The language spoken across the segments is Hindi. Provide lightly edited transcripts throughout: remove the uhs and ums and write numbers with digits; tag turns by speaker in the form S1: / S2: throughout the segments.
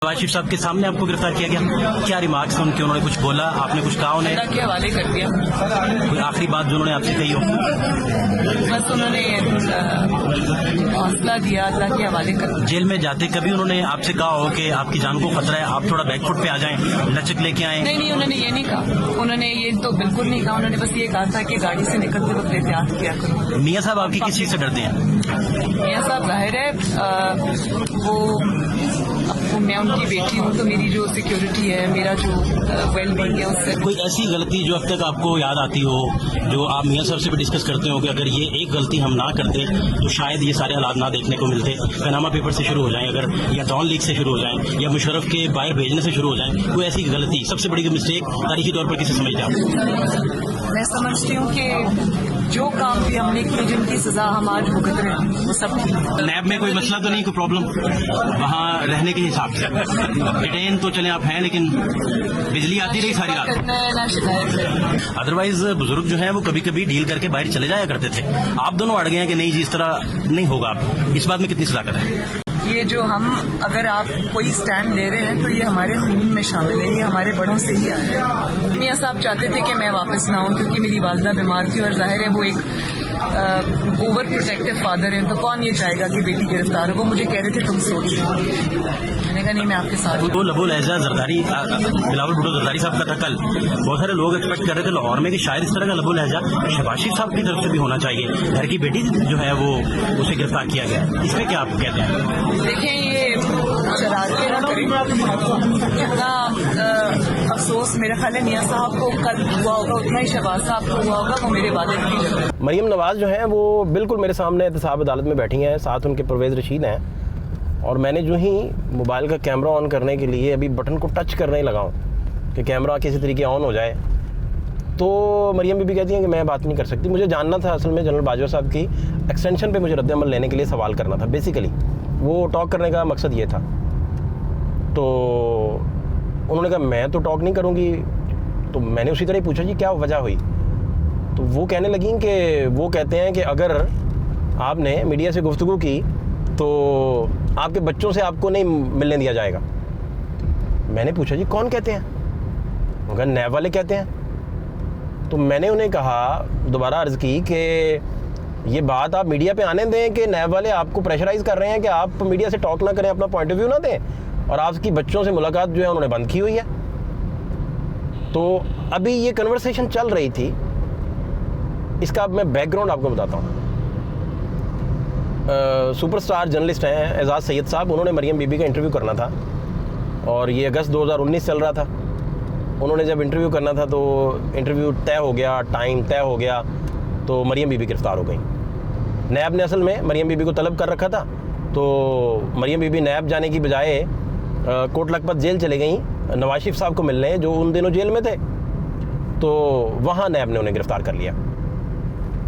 S1: आशिफ साहब के सामने आपको गिरफ्तार किया गया, क्या रिमार्क्स हैं उनके? उन्होंने कुछ बोला, आपने कुछ कहा उन्हें?
S2: अल्लाह के हवाले कर दिया।
S1: कोई आखिरी बात जो उन्होंने आपसे कही हो?
S2: बस उन्होंने हौसला दिया, अल्लाह के हवाले कर दिया।
S1: जेल में जाते कभी उन्होंने आपसे कहा हो कि आपकी जान को खतरा है, आप थोड़ा बैकफुट पे आ जाएं, लचक लेके आएं?
S2: नहीं, उन्होंने ये नहीं कहा। उन्होंने ये तो बिल्कुल नहीं कहा। उन्होंने बस ये कहा था कि गाड़ी से निकलते वक्त एहतियात किया करो।
S1: मियाँ साहब आपकी किस चीज से डरते हैं?
S2: मियाँ साहब जाहिर है वो मैं उनकी बेटी हूँ, तो मेरी जो सिक्योरिटी है, मेरा जो वेल बीइंग है, उससे
S1: कोई ऐसी गलती जो अब तक आपको याद आती हो, जो आप मियाँ साहब से भी डिस्कस करते हो कि अगर ये एक गलती हम ना करते तो शायद ये सारे हालात ना देखने को मिलते? पनामा पेपर से शुरू हो जाए अगर, या डॉन लीग से शुरू हो जाए, या मुशर्रफ के बाहर भेजने से शुरू हो जाए, कोई ऐसी गलती, सबसे बड़ी मिस्टेक तारीखी तौर पर किसे समझते आप?
S2: मैं समझती हूँ कि जो काम भी हमने किए, जिनकी सजा हम आज भुगत रहे हैं, वो सब
S1: नैब में कोई मसला तो नहीं, कोई प्रॉब्लम वहाँ रहने के हिसाब से? डिटेन तो चले आप हैं, लेकिन बिजली आती रही सारी रात?
S2: करना है ना शिकायत है।
S1: अदरवाइज बुजुर्ग जो है वो कभी कभी डील करके बाहर चले जाया करते थे, आप दोनों अड़ गए हैं कि नहीं जी इस तरह नहीं होगा। आप इस बात में कितनी सदाकत है?
S2: ये जो हम, अगर आप कोई स्टैंड ले रहे हैं तो ये हमारे खून में शामिल है, ये हमारे बड़ों से ही आया है। मियाँ साहब चाहते थे कि मैं वापस ना आऊँ क्योंकि मेरी वालदा बीमार थी, और जाहिर है वो एक ओवर प्रोटेक्टिव फादर है, तो कौन ये चाहेगा कि बेटी गिरफ्तार हो। वो मुझे कह रहे थे तुम सोच लो। मैंने कहा नहीं, मैं आपके साथ हूँ।
S1: तो लबो लहजा जरदारी, बिलावल भुट्टो जरदारी साहब का था कल, बहुत सारे लोग एक्सपेक्ट कर रहे थे लाहौर में कि शायद इस तरह का लबो लहजा शहबाज शरीफ साहब की तरफ से भी होना चाहिए। घर की बेटी जो है वो उसे गिरफ्तार किया गया, इसमें क्या आप कहते हैं?
S2: देखें, ये शरारतें ना करें। जितना अफसोस मेरे ख्याल है मियाँ साहब को कल हुआ होगा, उतना ही शहबाज साहब को हुआ होगा। वो मेरे वालिद की जगह
S3: मरियम नवाज जो है वो बिल्कुल मेरे सामने एहतसाब अदालत में बैठी हैं, साथ उनके परवेज़ रशीद हैं। और मैंने जो ही मोबाइल का कैमरा ऑन करने के लिए अभी बटन को टच करने लगा हूँ कि कैमरा किसी तरीके ऑन हो जाए, तो मरियम बीबी कहती हैं कि मैं बात नहीं कर सकती। मुझे जानना था असल में जनरल बाजवा साहब की एक्सटेंशन पे मुझे रद्द-ए-अमल लेने के लिए सवाल करना था। बेसिकली वो टॉक करने का मकसद ये था। तो उन्होंने कहा मैं तो टॉक नहीं करूँगी। तो मैंने उसी तरह ही पूछा जी क्या वजह हुई? तो वो कहने लगी कि वो कहते हैं कि अगर आपने मीडिया से गुफ्तगू की तो आपके बच्चों से आपको नहीं मिलने दिया जाएगा। मैंने पूछा जी कौन कहते हैं? उन्होंने कहा नैब वाले कहते हैं। तो मैंने उन्हें कहा, दोबारा अर्ज़ की कि ये बात आप मीडिया पे आने दें कि नैब वाले आपको प्रेशराइज़ कर रहे हैं कि आप मीडिया से टॉक ना करें, अपना पॉइंट ऑफ व्यू ना दें, और आपकी बच्चों से मुलाकात जो है उन्होंने बंद की हुई है। तो अभी ये कन्वर्सेशन चल रही थी, इसका अब मैं बैकग्राउंड आपको बताता हूँ। सुपरस्टार जर्नलिस्ट हैं एजाज़ सैयद साहब, उन्होंने मरियम बीबी का इंटरव्यू करना था और ये अगस्त 2019 चल रहा था। उन्होंने जब इंटरव्यू करना था तो इंटरव्यू तय हो गया, टाइम तय हो गया, तो मरियम बीबी गिरफ्तार हो गई। नैब ने असल में मरियम बीबी को तलब कर रखा था, तो मरियम बीबी नैब जाने की बजाय कोट लखपत जेल चले गई नवाज शरीफ साहब को मिलने, जो उन दिनों जेल में थे। तो वहाँ नैब ने उन्हें गिरफ़्तार कर लिया।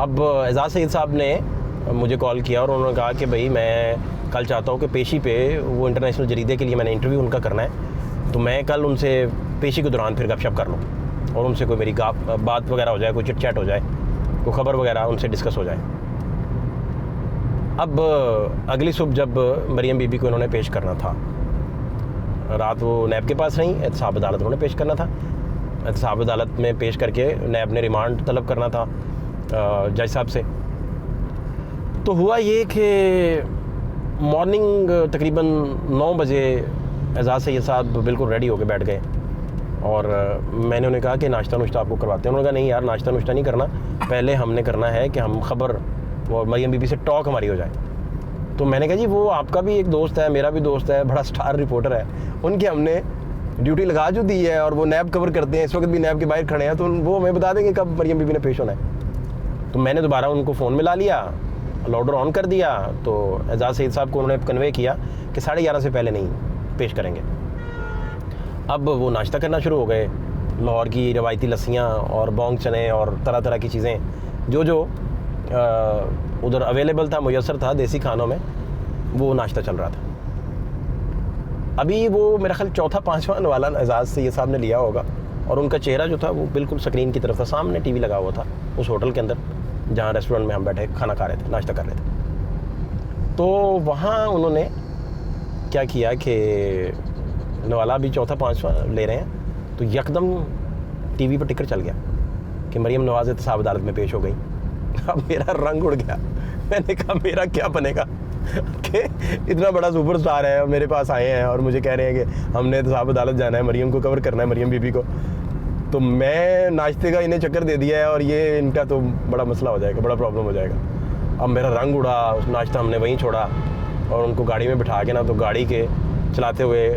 S3: अब एजाज़ सैयद साहब ने मुझे कॉल किया और उन्होंने कहा कि भाई मैं कल चाहता हूँ कि पेशी पे, वो इंटरनेशनल जरीदे के लिए मैंने इंटरव्यू उनका करना है, तो मैं कल उनसे पेशी के दौरान फिर गपशप कर लूँ और उनसे कोई मेरी बात वगैरह हो जाए, कोई चिट चैट हो जाए, कोई ख़बर वगैरह उनसे डिस्कस हो जाए। अब अगली सुबह जब मरियम बीबी को इन्होंने पेश करना था, रात वो नैब के पास रहीं, एहतसाब अदालत उन्होंने पेश करना था। एहतसाब अदालत में पेश करके नैब ने रिमांड तलब करना था जज साहब से। तो हुआ ये कि मॉर्निंग तकरीबन 9 बजे एजाज़ सैयद साहब बिल्कुल रेडी होकर बैठ गए और मैंने उन्हें कहा कि नाश्ता नुश्ता आपको करवाते हैं। उन्होंने कहा नहीं यार, नाश्ता नुश्ता नहीं करना, पहले हमने करना है कि हम ख़बर और मरियम बीबी से टॉक हमारी हो जाए। तो मैंने कहा जी वो आपका भी एक दोस्त है, मेरा भी दोस्त है, बड़ा स्टार रिपोर्टर है, उनकी हमने ड्यूटी लगा जो दी है और वो नैब कवर करते हैं, इस वक्त भी नैब के बाहर खड़े हैं, तो वो हमें बता देंगे कब मरियम बीबी ने पेश होना है। तो मैंने दोबारा उनको फ़ोन मिला लिया, लाउडर ऑन कर दिया, तो एजाज़ सैयद साहब को उन्होंने कन्वे किया कि 11:30 से पहले नहीं पेश करेंगे। अब वो नाश्ता करना शुरू हो गए, लाहौर की रवायती लस्सियाँ और बौंग चने और तरह तरह की चीज़ें जो उधर अवेलेबल था, मुयसर था देसी खानों में, वो नाश्ता चल रहा था। अभी वो मेरा ख्याल चौथा पाँचवां वाला एजाज़ सैयद साहब ने लिया होगा और उनका चेहरा जो था वो बिल्कुल स्क्रीन की तरफ था, सामने टीवी लगा हुआ था उस होटल के अंदर जहाँ रेस्टोरेंट में हम बैठे खाना खा रहे थे, नाश्ता कर रहे थे। तो वहाँ उन्होंने क्या किया कि नवाला अभी चौथा 5वां ले रहे हैं, तो यकदम टीवी पर टिकर चल गया कि मरीम नवाज़ एहतसाब अदालत में पेश हो गई। अब मेरा रंग उड़ गया। मैंने कहा मेरा क्या बनेगा कि इतना बड़ा सुपरस्टार है और मेरे पास आए हैं और मुझे कह रहे हैं कि हमने एहतसाब अदालत जाना है, मरीम को कवर करना है, मरीम बीबी को। तो मैं नाश्ते का इन्हें चक्कर दे दिया है और ये इनका तो बड़ा मसला हो जाएगा, बड़ा प्रॉब्लम हो जाएगा। अब मेरा रंग उड़ा, उस नाश्ता हमने वहीं छोड़ा और उनको गाड़ी में बिठा के ना, तो गाड़ी के चलाते हुए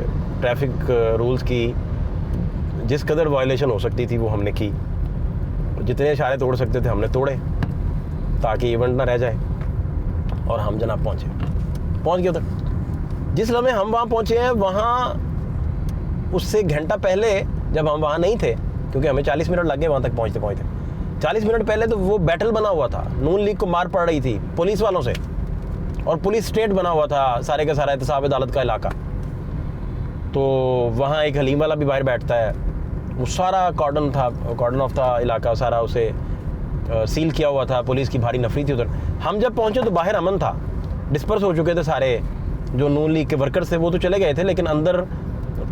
S3: ट्रैफिक रूल्स की जिस कदर वायलेशन हो सकती थी वो हमने की। जितने इशारे तोड़ सकते थे हमने तोड़े ताकि इवेंट ना रह जाए। और हम जनाब पहुंच गए उधर। जिस लम्हे हम वहाँ पहुँचे हैं, वहाँ उससे घंटा पहले जब हम वहाँ नहीं थे, क्योंकि हमें 40 मिनट लग गए वहाँ तक पहुँचते 40 मिनट पहले तो वो बैटल बना हुआ था। नून लीग को मार पड़ रही थी पुलिस वालों से, और पुलिस स्टेट बना हुआ था सारे का सारा एहतसाब अदालत का इलाका। तो वहाँ एक हलीम वाला भी बाहर बैठता है, वो सारा कॉर्डन ऑफ था इलाका सारा, उसे सील किया हुआ था। पुलिस की भारी नफरी थी उधर। हम जब पहुँचे तो बाहर अमन था, डिस्पर्स हो चुके थे सारे जो नून लीग के वर्कर्स थे, वो तो चले गए थे, लेकिन अंदर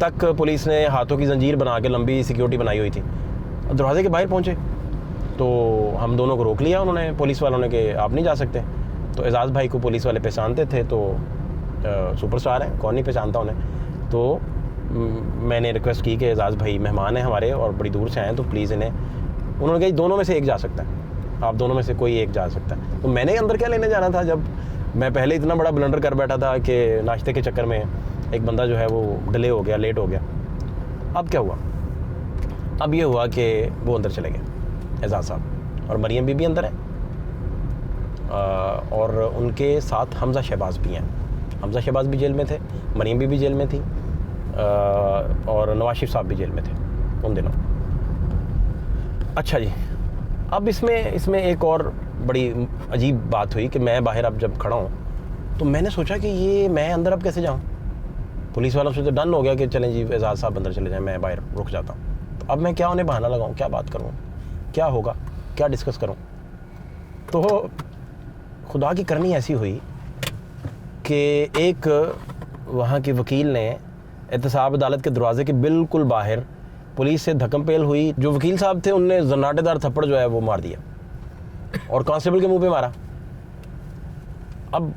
S3: तक पुलिस ने हाथों की जंजीर बना के लंबी सिक्योरिटी बनाई हुई थी। दरवाजे के बाहर पहुँचे तो हम दोनों को रोक लिया उन्होंने, पुलिस वालों ने, कि आप नहीं जा सकते। तो एजाज़ भाई को पुलिस वाले पहचानते थे, तो सुपरस्टार हैं, कौन नहीं पहचानता उन्हें। तो मैंने रिक्वेस्ट की कि एजाज़ भाई मेहमान हैं हमारे और बड़ी दूर से आए हैं, तो प्लीज़ इन्हें, उन्होंने कहा दोनों में से एक जा सकता है, आप दोनों में से कोई एक जा सकता है। तो मैंने अंदर क्या लेने जाना था, जब मैं पहले इतना बड़ा ब्लंडर कर बैठा था कि नाश्ते के चक्कर में एक बंदा जो है वो डिले हो गया, लेट हो गया। अब क्या हुआ, अब ये हुआ कि वो अंदर चले गए एजाज़ साहब, और मरीम बीबी अंदर है, और उनके साथ हमज़ा शहबाज भी हैं। हमज़ा शहबाज भी जेल में थे, मरीम बीबी जेल में थी, और नवाज शरीफ साहब भी जेल में थे उन दिनों। अच्छा जी, अब इसमें एक और बड़ी अजीब बात हुई कि मैं बाहर अब जब खड़ा हूँ तो मैंने सोचा कि ये मैं अंदर अब कैसे जाऊँ। पुलिस वालों से तो डन हो गया कि चलें जी एजाज़ साहब अंदर चले जाएं, मैं बाहर रुक जाता हूँ। तो अब मैं क्या उन्हें बहाना लगाऊँ, क्या बात करूँ, क्या होगा, क्या डिस्कस करूँ। तो खुदा की करनी ऐसी हुई कि एक वहाँ के वकील ने एहतसाब अदालत के दरवाजे के बिल्कुल बाहर पुलिस से धक्कमपेल हुई। जो वकील साहब थे उनने जन्नाटेदार थप्पड़ जो है वो मार दिया और कांस्टेबल के मुंह पे मारा। अब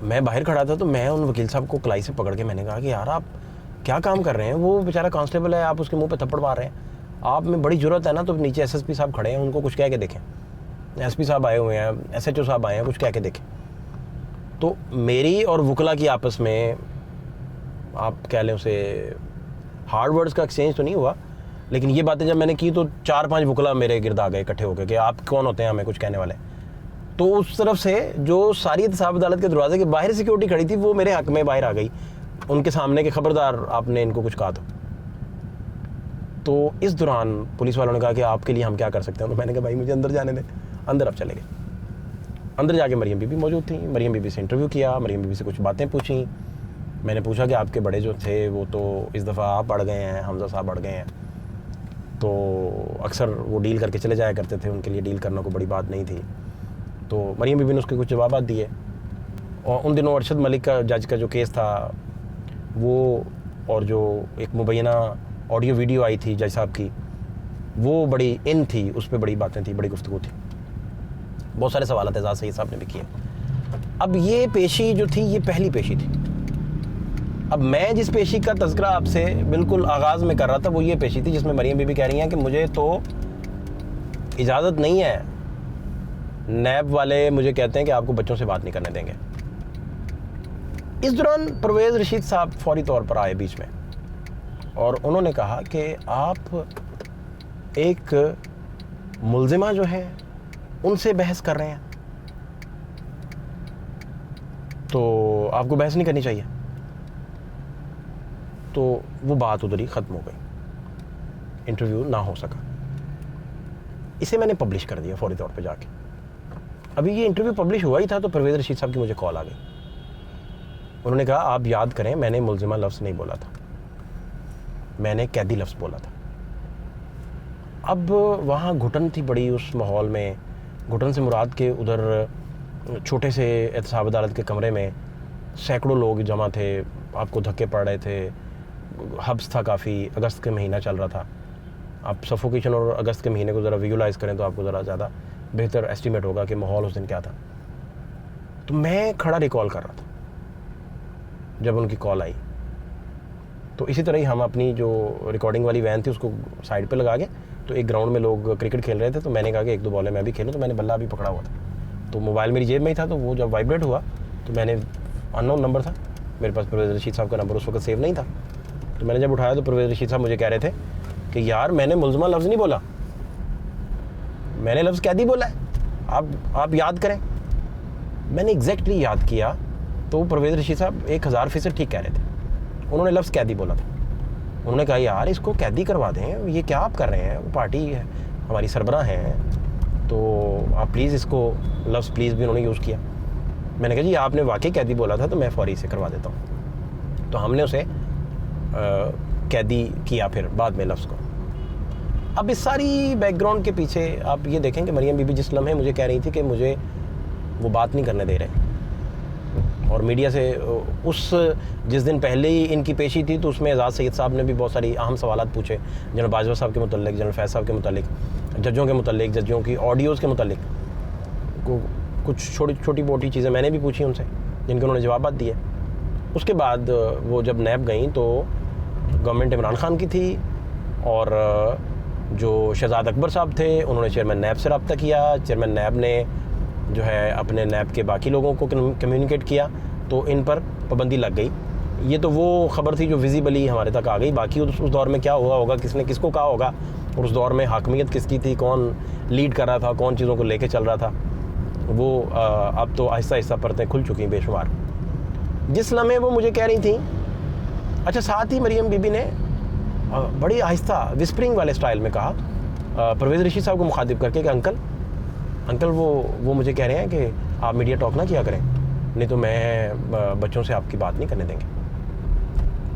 S3: मैं बाहर खड़ा था तो मैं उन वकील साहब को कलाई से पकड़ के मैंने कहा कि यार आप क्या काम कर रहे हैं, वो बेचारा कांस्टेबल है, आप उसके मुंह पे थप्पड़ मार रहे हैं, आप में बड़ी ज़रूरत है ना। तो नीचे एसएसपी साहब खड़े हैं, उनको कुछ कह के देखें, एसपी साहब आए हुए हैं, एसएचओ साहब आए हैं, कुछ कह के देखें। तो मेरी और वकला की आपस में, आप कह लें उसे हार्ड वर्ड्स का एक्सचेंज तो नहीं हुआ, लेकिन ये बातें जब मैंने की तो 4-5 वकला मेरे गिरद आ गए इकट्ठे होकर कि आप कौन होते हैं हमें कुछ कहने वाले। तो उस तरफ से जो सारी एहतसाब अदालत के दरवाजे के बाहर सिक्योरिटी खड़ी थी वो मेरे हक में बाहर आ गई, उनके सामने के खबरदार आपने इनको कुछ कहा तो इस दौरान पुलिस वालों ने कहा कि आपके लिए हम क्या कर सकते हैं। तो मैंने कहा भाई मुझे अंदर जाने दें। अंदर अब चले गए। अंदर जाके मरीम बीबी मौजूद थी, मरीम बीबी से इंटरव्यू किया, मरीम बीबी से कुछ बातें पूछी। मैंने पूछा कि आपके बड़े जो थे वो तो इस दफ़ा आप बढ़ गए हैं, हमज़ा साहब बढ़ गए हैं, तो अक्सर वो डील करके चले जाया करते थे, उनके लिए डील करना कोई बड़ी बात नहीं थी। तो मरीम बीबी ने उसके कुछ जवाब दिए। और उन दिनों अरशद मलिक का जज का जो केस था वो, और जो एक मुबैना ऑडियो वीडियो आई थी जज साहब की, वो बड़ी इन थी, उस पर बड़ी बातें थी, बड़ी गुफ्तगू थी, बहुत सारे सवाल एजाज़ सईद साहब ने भी किए। अब ये पेशी जो थी ये पहली पेशी थी। अब मैं जिस पेशी का तज़किरा आपसे बिल्कुल आगाज़ में कर रहा था वो ये पेशी थी जिसमें मरीम बीबी कह रही हैं कि मुझे तो इजाज़त नहीं है, नैब वाले मुझे कहते हैं कि आपको बच्चों से बात नहीं करने देंगे। इस दौरान परवेज़ रशीद साहब फौरी तौर पर आए बीच में और उन्होंने कहा कि आप एक मुल्ज़िमा जो है उनसे बहस कर रहे हैं, तो आपको बहस नहीं करनी चाहिए। तो वो बात उधर ही ख़त्म हो गई, इंटरव्यू ना हो सका। इसे मैंने पब्लिश कर दिया फौरी तौर पे जाके। अभी ये इंटरव्यू पब्लिश हुआ ही था तो परवेज़ रशीद साहब की मुझे कॉल आ गई। उन्होंने कहा आप याद करें मैंने मुल्ज़िमा लफ्ज़ नहीं बोला था, मैंने कैदी लफ्ज़ बोला था। अब वहाँ घुटन थी बड़ी उस माहौल में। घुटन से मुराद के उधर छोटे से एहतसाब अदालत के कमरे में सैकड़ों लोग जमा थे, आपको धक्के पड़ रहे थे, हब्स था काफ़ी, अगस्त के महीना चल रहा था। आप सफोकेशन और अगस्त के महीने को ज़रा विजुलाइज़ करें तो आपको ज़रा ज़्यादा बेहतर एस्टिमेट होगा कि माहौल उस दिन क्या था। तो मैं खड़ा रिकॉल कर रहा था जब उनकी कॉल आई। तो इसी तरह ही हम अपनी जो रिकॉर्डिंग वाली वैन थी उसको साइड पे लगा के, तो एक ग्राउंड में लोग क्रिकेट खेल रहे थे, तो मैंने कहा कि 1-2 बॉलें मैं भी खेलूँ। तो मैंने बल्ला भी पकड़ा हुआ था, तो मोबाइल मेरी जेब में ही था। तो वो जब वाइब्रेट हुआ तो मैंने, अननोन नंबर था, मेरे पास परवेज़ रशीद साहब का नंबर उस वक्त सेव नहीं था। तो मैंने जब उठाया तो परवेज़ रशीद साहब मुझे कह रहे थे कि यार मैंने मुलज़मा लफ्ज़ नहीं बोला, मैंने लफ्ज़ कैदी बोला है, आप याद करें। मैंने एग्जैक्टली याद किया तो परवेज़ रशीद साहब 1000% ठीक कह रहे थे। उन्होंने लफ्ज़ कैदी बोला था। उन्होंने कहा यार इसको कैदी करवा दें, ये क्या आप कर रहे हैं, वो पार्टी है, हमारी सरबराह हैं, तो आप प्लीज़ इसको लफ्ज़ प्लीज़ भी उन्होंने यूज़ किया। मैंने कहा जी आपने वाकई कैदी बोला था तो मैं फ़ौरी से करवा देता हूँ। तो हमने उसे कैदी किया फिर बाद में लफ्ज़ को। अब इस सारी बैकग्राउंड के पीछे आप ये देखें कि मरियम बीबी जिस लम्हे मुझे कह रही थी कि मुझे वो बात नहीं करने दे रहे, और मीडिया से जिस दिन पहले ही इनकी पेशी थी तो उसमें एजाज़ सैयद साहब ने भी बहुत सारी अहम सवालात पूछे, जनरल बाजवा साहब के मुतल्लिक, जनरल फैज़ साहब के मुतल्लिक, जजों के मुतल्लिक, जजों की ऑडियोज़ के मुतल्लिक, कुछ छोटी मोटी चीज़ें मैंने भी पूछी उनसे जिनके उन्होंने जवाब दिए। उसके बाद वो जब नैब गई तो गवर्नमेंट इमरान खान की थी, और जो शहजाद अकबर साहब थे उन्होंने चेयरमैन नैब से रब्ता किया। चेयरमैन नैब ने जो है अपने नैब के बाकी लोगों को कम्युनिकेट किया, तो इन पर पाबंदी लग गई। ये तो वो ख़बर थी जो विजिबली हमारे तक आ गई। बाकी उस दौर में क्या हुआ होगा, किसने किसको कहा होगा, और उस दौर में हाकमियत किसकी थी, कौन लीड कर रहा था, कौन चीज़ों को लेके चल रहा था, वो अब तो आहिस्ता आहिस्ता परतें खुल चुकी बेशुमार। जिस लम्हे वो मुझे कह रही थी, अच्छा साथ ही मरियम बीबी ने बड़ी आहिस्ता विस्परिंग वाले स्टाइल में कहा परवेज़ रशीद साहब को मुखातिब करके कि अंकल वो मुझे कह रहे हैं कि आप मीडिया टॉक ना किया करें, नहीं तो मैं बच्चों से आपकी बात नहीं करने देंगे।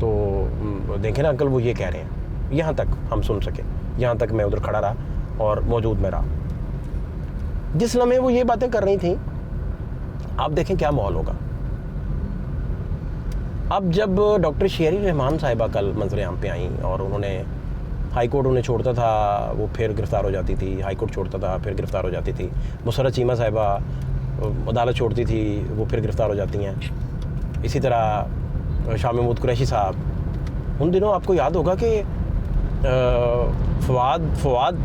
S3: तो देखें ना अंकल, वो ये कह रहे हैं। यहाँ तक हम सुन सके, यहाँ तक मैं उधर खड़ा रहा और मौजूद में रहा। जिस लम्हे वो ये बातें कर रही थी, आप देखें क्या माहौल होगा। अब जब डॉक्टर शेरी रहमान साहिबा कल मंजर-ए-आम पे आई और उन्होंने हाई कोर्ट उन्हें छोड़ता था वो फिर गिरफ़्तार हो जाती थी, हाई कोर्ट छोड़ता था फिर गिरफ़्तार हो जाती थी, मुसर्रत चीमा साहिबा अदालत छोड़ती थी वो फिर गिरफ़्तार हो जाती हैं। इसी तरह शाह महमूद कुरैशी साहब, उन दिनों आपको याद होगा कि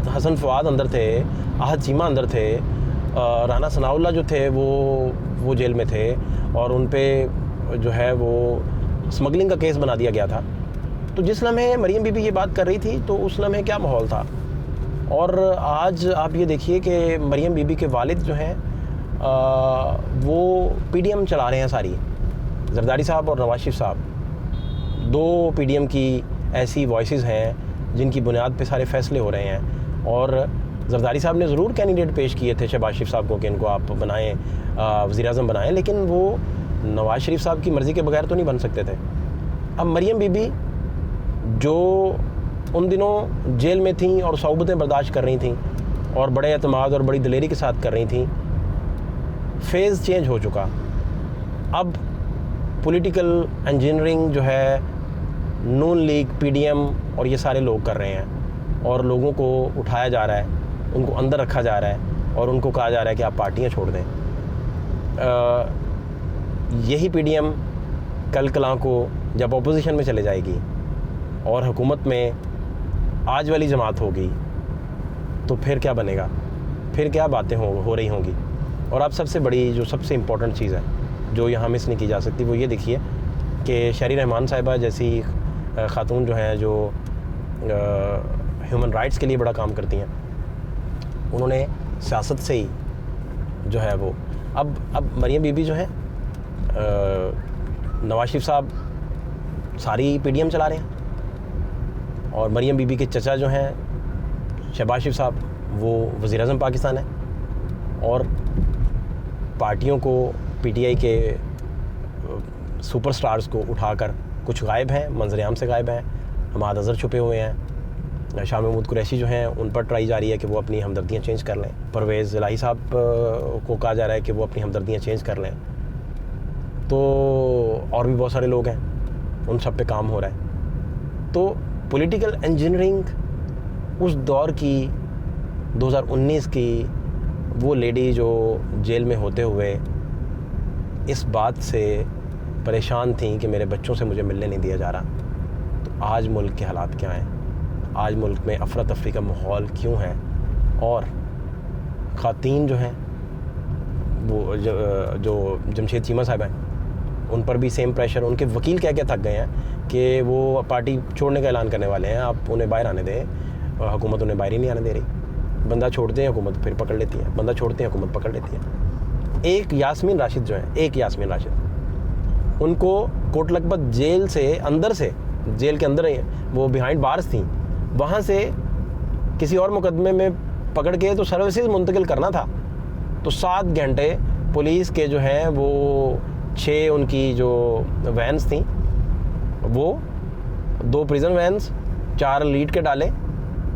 S3: हसन फवाद अंदर थे, आहद चीमा अंदर थे, राना सनाउल्लाह जो थे वो जेल में थे, और उन पे जो है वो स्मगलिंग का केस बना दिया गया था। तो जिस लम्हे मरियम बीबी ये बात कर रही थी तो उस लम्हे क्या माहौल था। और आज आप ये देखिए कि मरियम बीबी के वालिद जो हैं वो पीडीएम चला रहे हैं सारी। जरदारी साहब और नवाज शरीफ साहब, दो पीडीएम की ऐसी वॉइसेस हैं जिनकी बुनियाद पे सारे फैसले हो रहे हैं। और जरदारी साहब ने ज़रूर कैंडिडेट पेश किए थे शहबाज शरीफ साहब को कि इनको आप बनाएं, वज़ीर-ए-आज़म बनाएं, लेकिन वो नवाज शरीफ साहब की मर्ज़ी के बगैर तो नहीं बन सकते थे। अब मरियम बीबी जो उन दिनों जेल में थीं और सौबतें बर्दाश्त कर रही थीं और बड़े एतमाद और बड़ी दिलेरी के साथ कर रही थीं, फेज़ चेंज हो चुका। अब पॉलिटिकल इंजीनियरिंग जो है नून लीग, पीडीएम और ये सारे लोग कर रहे हैं, और लोगों को उठाया जा रहा है, उनको अंदर रखा जा रहा है और उनको कहा जा रहा है कि आप पार्टियां छोड़ दें। यही पीडीएम कल कलां को जब अपोजिशन में चले जाएगी और हुकूमत में आज वाली जमात होगी तो फिर क्या बनेगा, फिर क्या बातें हो रही होंगी। और अब सबसे बड़ी जो सबसे इम्पोर्टेंट चीज़ है जो यहाँ मिस नहीं की जा सकती वो ये देखिए कि शेरी रहमान साहिबा जैसी ख़ातून जो हैं जो ह्यूमन राइट्स के लिए बड़ा काम करती हैं, उन्होंने सियासत से ही जो है वो अब मरियम बीबी जो है नवाज शरीफ साहब सारी पीडीएम चला रहे हैं, और मरियम बीबी के चचा जो हैं शहबाज शरीफ साहब वो वज़ीर-ए-आज़म पाकिस्तान है, और पार्टियों को पीटीआई के सुपरस्टार्स को उठाकर कुछ गायब हैं, मंजर-ए-आम से गायब हैं, हमाद अज़हर छुपे हुए हैं, शाह महमूद कुरैशी जो हैं उन पर ट्राई जारी है कि वो अपनी हमदर्दियाँ चेंज कर लें, परवेज़ इलाही साहब को कहा जा रहा है कि वो अपनी हमदर्दियाँ चेंज कर लें, तो और भी बहुत सारे लोग हैं, उन सब पे काम हो रहा है। तो पॉलिटिकल इंजीनियरिंग उस दौर की 2019 की वो लेडी जो जेल में होते हुए इस बात से परेशान थी कि मेरे बच्चों से मुझे मिलने नहीं दिया जा रहा, तो आज मुल्क के हालात क्या हैं, आज मुल्क में अफरा तफरी का माहौल क्यों है, और ख़वातीन जो हैं वो जो जमशेद चीमा साहब हैं उन पर भी सेम प्रेशर, उनके वकील कह के थक गए हैं कि वो पार्टी छोड़ने का ऐलान करने वाले हैं, आप उन्हें बाहर आने दें, हुकूमत उन्हें बाहर ही नहीं आने दे रही। बंदा छोड़ते हैं हुकूमत फिर पकड़ लेती है, बंदा छोड़ते हैं हुकूमत पकड़ लेती है। एक यास्मीन राशिद जो है, एक यास्मीन राशिद, उनको कोट लखपत जेल से अंदर से, जेल के अंदर वो बिहाइंड बार्स थी, वहाँ से किसी और मुकदमे में पकड़ के तो सर्विसेज मुंतकिल करना था, तो 7 घंटे पुलिस के जो हैं वो 6 उनकी जो वैन्स थी, वो 2 प्रिजन वैन्स, 4 लीड के डाले,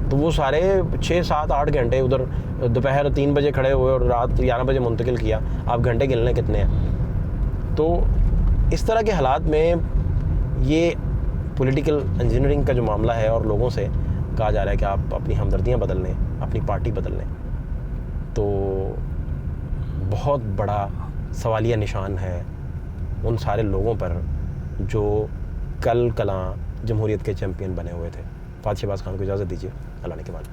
S3: तो वो सारे 6, 7, 8 घंटे उधर दोपहर 3 बजे खड़े हुए और रात 11 बजे मुंतकिल किया। आप घंटे गिनने कितने हैं। तो इस तरह के हालात में ये पॉलिटिकल इंजीनियरिंग का जो मामला है और लोगों से कहा जा रहा है कि आप अपनी हमदर्दियाँ बदल लें, अपनी पार्टी बदल लें, तो बहुत बड़ा सवालिया निशान है उन सारे लोगों पर जो कल कलां जमहूरियत के चैम्पियन बने हुए थे। फात शहबाज खान को इजाज़त दीजिए, अल्लाह ने के बाद।